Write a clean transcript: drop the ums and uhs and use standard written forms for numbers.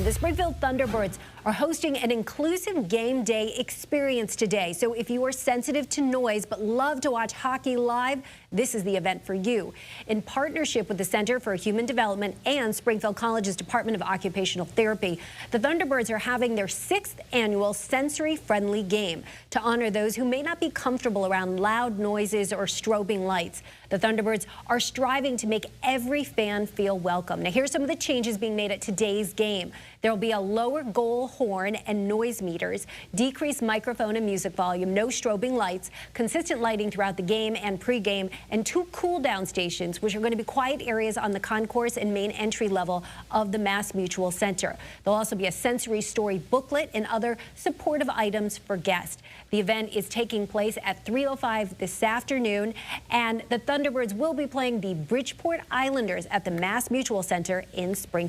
The Springfield Thunderbirds are hosting an inclusive game day experience today. So if you are sensitive to noise but love to watch hockey live, this is the event for you. In partnership with the Center for Human Development and Springfield College's Department of Occupational Therapy, the Thunderbirds are having their 6th annual sensory-friendly game to honor those who may not be comfortable around loud noises or strobing lights. The Thunderbirds are striving to make every fan feel welcome. Now, here's some of the changes being made at today's game. There will be a lower goal horn and noise meters, decreased microphone and music volume, no strobing lights, consistent lighting throughout the game and pregame, and 2 cool-down stations, which are going to be quiet areas on the concourse and main entry level of the Mass Mutual Center. There'll also be a sensory story booklet and other supportive items for guests. The event is taking place at 3:05 this afternoon, and the Thunderbirds will be playing the Bridgeport Islanders at the Mass Mutual Center in Springfield.